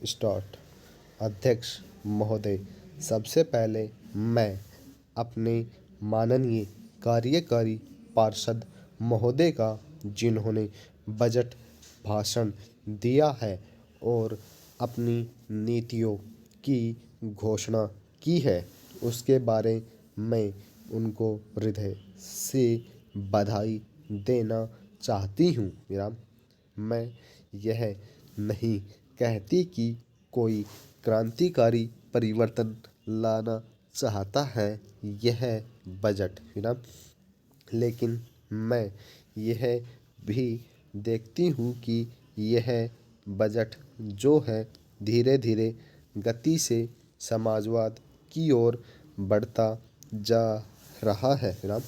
Start. अध्यक्ष महोदय, सबसे पहले मैं अपने माननीय कार्यकारी पार्षद महोदय का, जिन्होंने बजट भाषण दिया है और अपनी नीतियों की घोषणा की है, उसके बारे में उनको हृदय से बधाई देना चाहती हूँ। विराम। मैं यह नहीं कहती कि कोई क्रांतिकारी परिवर्तन लाना चाहता है यह बजट, विराम, लेकिन मैं यह भी देखती हूँ कि यह बजट जो है धीरे धीरे गति से समाजवाद की ओर बढ़ता जा रहा है। विराम।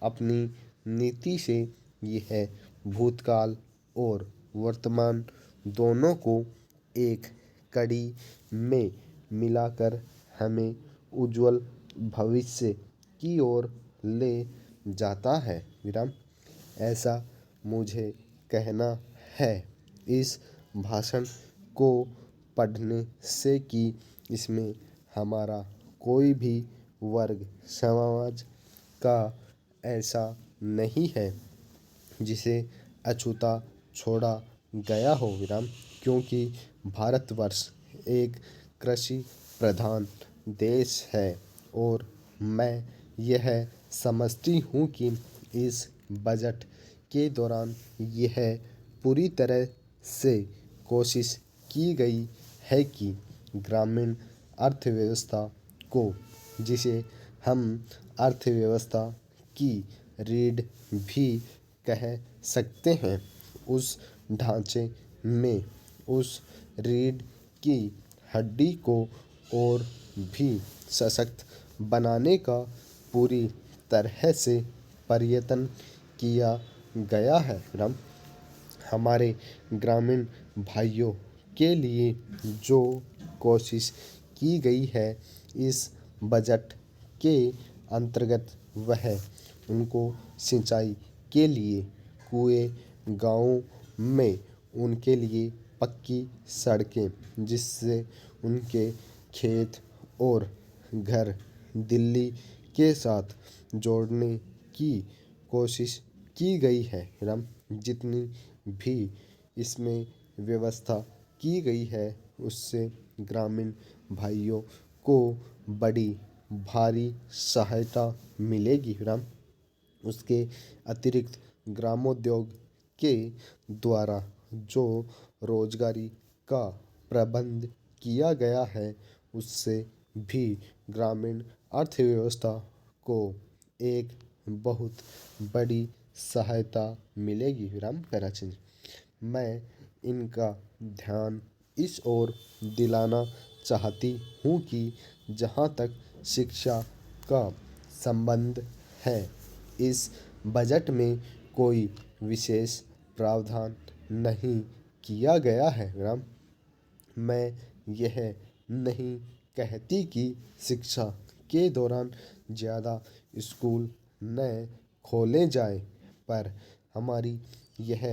अपनी नीति से यह भूतकाल और वर्तमान दोनों को एक कड़ी में मिलाकर हमें उज्जवल भविष्य की ओर ले जाता है। विराम। ऐसा मुझे कहना है इस भाषण को पढ़ने से कि इसमें हमारा कोई भी वर्ग समाज का ऐसा नहीं है जिसे अछूता छोड़ा गया हो। विराम। क्योंकि भारतवर्ष एक कृषि प्रधान देश है और मैं यह समझती हूँ कि इस बजट के दौरान यह पूरी तरह से कोशिश की गई है कि ग्रामीण अर्थव्यवस्था को, जिसे हम अर्थव्यवस्था की रीढ़ भी कह सकते हैं, उस ढांचे में उस रीढ़ की हड्डी को और भी सशक्त बनाने का पूरी तरह से प्रयत्न किया गया है। राम। हमारे ग्रामीण भाइयों के लिए जो कोशिश की गई है इस बजट के अंतर्गत, वह उनको सिंचाई के लिए कुएं, गाँव में उनके लिए पक्की सड़कें, जिससे उनके खेत और घर दिल्ली के साथ जोड़ने की कोशिश की गई है। राम। जितनी भी इसमें व्यवस्था की गई है उससे ग्रामीण भाइयों को बड़ी भारी सहायता मिलेगी। राम। उसके अतिरिक्त ग्रामोद्योग के द्वारा जो रोजगारी का प्रबंध किया गया है उससे भी ग्रामीण अर्थव्यवस्था को एक बहुत बड़ी सहायता मिलेगी। विराम। पैराचंद। मैं इनका ध्यान इस ओर दिलाना चाहती हूँ कि जहाँ तक शिक्षा का संबंध है, इस बजट में कोई विशेष प्रावधान नहीं किया गया है। राम। मैं यह नहीं कहती कि शिक्षा के दौरान ज़्यादा स्कूल न खोले जाएं, पर हमारी यह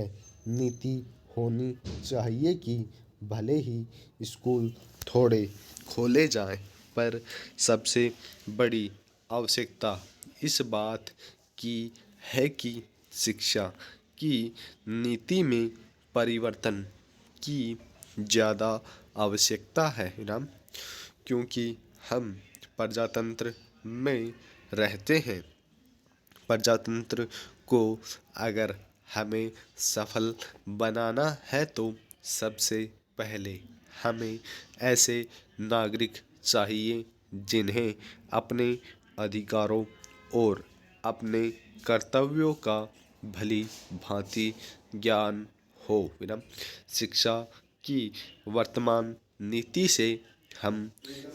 नीति होनी चाहिए कि भले ही स्कूल थोड़े खोले जाएं, पर सबसे बड़ी आवश्यकता इस बात की है कि शिक्षा की नीति में परिवर्तन की ज़्यादा आवश्यकता है। राम। क्योंकि हम प्रजातंत्र में रहते हैं। प्रजातंत्र को अगर हमें सफल बनाना है तो सबसे पहले हमें ऐसे नागरिक चाहिए जिन्हें अपने अधिकारों और अपने कर्तव्यों का भली भांति ज्ञान हो। विराम। शिक्षा की वर्तमान नीति से हम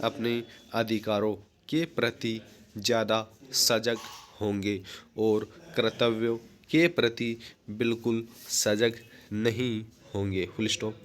अपने अधिकारों के प्रति ज़्यादा सजग होंगे और कर्तव्यों के प्रति बिल्कुल सजग नहीं होंगे। Full stop.